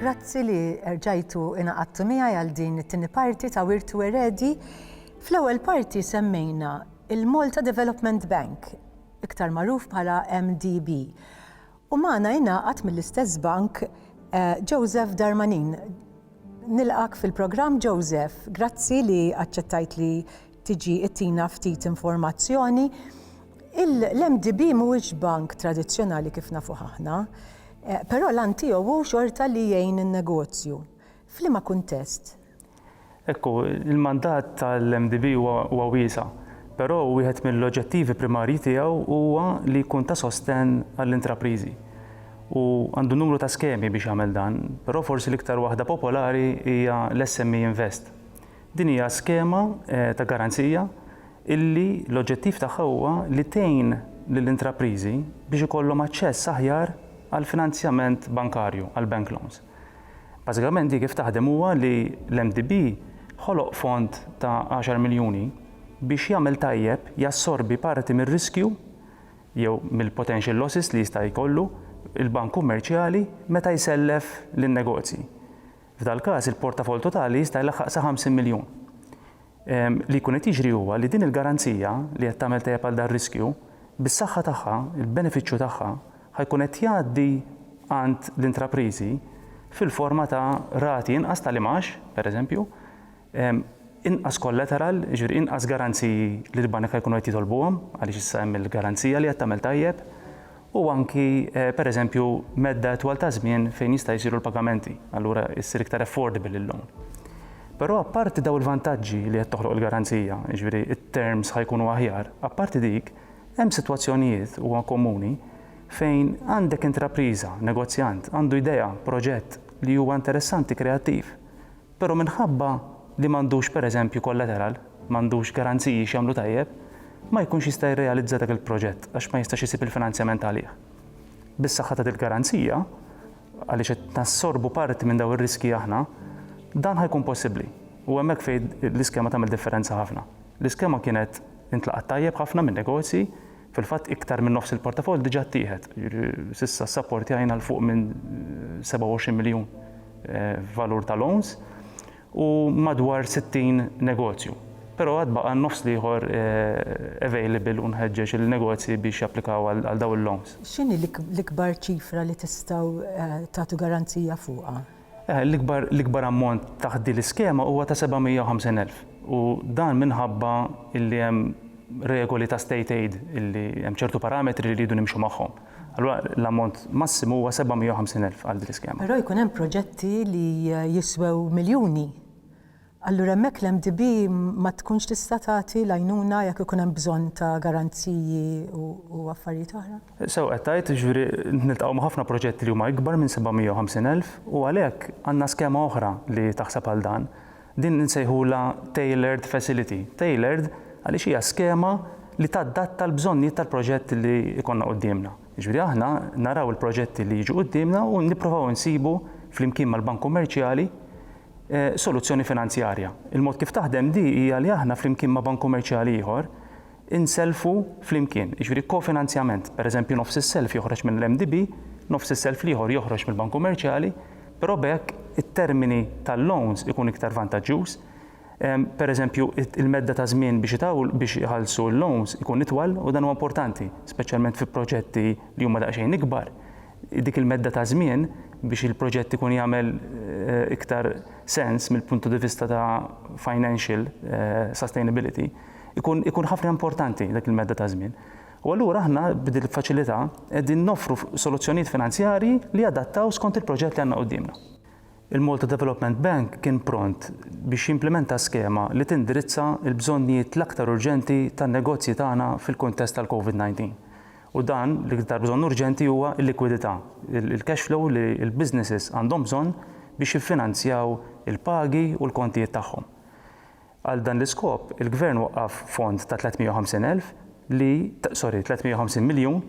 Grazzi li rġajtu inaqadtu miegħi għal din it-tieni parti ta' Wirt u Eredi. Fl-ewwel parti semmejna il-Malta Development Bank, iktar magħruf bħala MDB. U magħna jingħaqad mill-istess bank Joseph Darmanin. Nilqak fil-programm Joseph, grazzi li aċċettajt li tiġi ittina ftit informazzjoni. L-MDB mhuwiex bank tradizzjonali kif nafu aħna, però l-antijowu xorta li jgħin in-negozju. F'liema kuntest? Ekku, il-mandat tal-MDB huwa wiesa', però wieħed mill-oġġettivi primarji tiegħu huwa li jkun ta' sosten għall-intrapriżi. U għandu numru ta' skemi biex jagħmel dan, però forsi l-iktar waħda popolari hija l-SME Invest. Din hija skema ta' garanzija illi l-oġġettiv tagħha huwa li tgħin lill-intrapriżi biex ikollhom aċċess aħjar għal finanzjament bankarju, għal bank loans. Bażikament dik kif taħdem huwa li l-MDB ħoloq fond ta' 10 miljuni biex jagħmel tajjeb jassorbi parti mir-riskju jew mill-potential losses li jista' jkollu il-bank kummerċjali meta jsellef lin-negozji. F'dal każ il-portafol totali jista' jlaħħaq sa 50 miljun. Li jkun qed jiġri huwa li din il-garanzija li qed tagħmel tajjeb għal dan riskju bis-saħħa tagħha, il-benefiċċju tagħha ħajkun qed jgħaddi għand l-intrapriżi fil-forma ta' rati inqas tal-imax, pereżempju, inqas collateral, ġifieri inqas garanziji li l-banek ħajkunu qed jitolbuhom għaliex issa hemm il-garanzija li qed tagħmel tajjeb, u anki pereżempju medda twal ta' żmien fejn jista' jsiru l-pagamenti, allura jsir iktar affordable il-loan. Però apparti daw il-vantaġġi li qed toħloq il-garanzija, jiġifieri it-terms ħajkunu aħjar, apparti dik hemm sitwazzjonijiet huwa komuni fejn għandek intrapriża, negozjant, għandu idea, proġett li huwa interessanti, kreattiv, però minħabba li m'għandux pereżempju collateral, m'għandux garanziji x'jagħmlu tajjeb, ma jkunx jista' jirrealizza dak il-proġett għax ma jistax isib il-finanzjament għalih. Bis-saħħa ta' il-garanzija, għaliex qed nassorbu parti minn daw ir-riski aħna, dan ħajkun possibbli. U hemmhekk fejn l-iskema tagħmel differenza ħafna. L-iskema kienet intlaqat tajjeb ħafna minn negozji, fil-fatt iktar minn nofs il-portafol diġà ttieħed. Sissa s-sapporti għajna l-fuq minn 27 miljun valur ta' loans u madwar 60 negozju. Però għad baqa nofs liħor available u nħeġġeġ il-negozji biex japplikaw għal daw il-loans. X'inhi l-ikbar ċifra li tistgħu tagħtu garanzija fuqha? L-ikbar ammont taħt din l-iskema huwa ta' 750,000 u dan minħabba illi hemm regoli ta' state aid illi hemm ċertu parametri li jridu nimxu magħhom. Allura l-ammont massimu huwa 750,000 għal din l-iskema. Però jkun hemm proġetti li jiswew miljuni. Allura hemmhekk l-MDB ma tkunx tista' tagħti l-għajnuna jekk ikun hemm bżonn ta' garanziji u affarijiet oħra? Sew qed tgħid jiġifieri niltaqgħu ma' ħafna proġetti li huma ikbar minn 750,000 u għalhekk għandna skema oħra li taħseb għal dan. Din insejħula tailored facility. Tailored għaliex hija skema li tadatta l-bżonnijiet tal-proġetti li jkollna qudiemna. Jiġifieri aħna naraw il-proġetti li jiġu qudiemna u nippruvaw insibu flimkien mal-bank kummerċjali soluzzjoni finanzjarja. Il-mod kif taħdem di hija li aħna flimkien ma' bank kummerċjali ieħor inselfu flimkien, jiġifieri kofinanzjament. Pereżempju nofs is-self joħroġ minn l-MDB, nofs is-self ieħor joħroġ mill-bank kummerċjali, però bekk it-termini tal-loans ikun iktar vantaġġjuż. Pereżempju il-medda ta' żmien biex iħallsu l-loans ikun itwal u dan huwa importanti, speċjalment fi proġetti li huma daqsxejn ikbar. Dik il-medda ta' żmien biex il-proġett ikun jagħmel iktar sens mill-puntu di vista ta' financial sustainability, ikun ħafna importanti dak il-medda ta' żmien. U allura aħna b'dil faċilità qegħdin noffru soluzzjonijiet finanzjarji li adattaw skont il-proġett li għandna qudiemna. Il-Malta Development Bank kien pront biex jimplementa skema li tindirizza l-bżonnijiet l-aktar urġenti tan-negozji tagħna fil-kuntest tal-COVID-19. U dan l-iktar bżonn urġenti huwa l-likwidità, il-cash flow li l-businesses għandhom bżonn biex jiffinanzjaw il-pagi u l-kontijiet tagħhom. Għal dan l-iskop, il-Gvern waqqaf fond ta' 350 miljun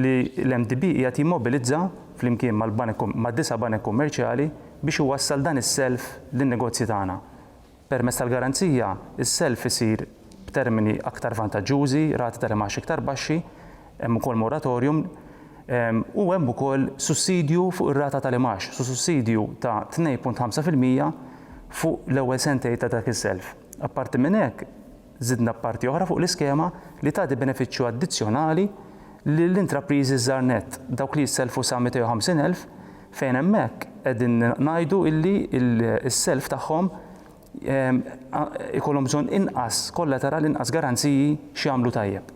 li l-MDB qiegħed jimmobilizza flimkien mad-9 banek kummerċjali biex iwassal dan is-self lin-negozji tagħna. Permezz tal-garanzija, is-self isir b'termini aktar vantaġġużi, rati tal-imax iktar baxxi, hemm ukoll moratorium U hemm ukoll sussidju fuq ir-rata tal-imax, sussidju ta' 2.5% fuq l-ewwel sentejn ta' dak is-self. Apparti minn hekk, żidna parti oħra fuq l-iskema li tagħti benefiċċju addizzjonali lill-intrapriżi żgħar nett, dawk li jisselfu sa 250,000 fejn hemmhekk qegħdin ngħidu illi s-self tagħhom ikollhom bżonn inqas kollateral, inqas garanziji x'jagħmlu tajjeb.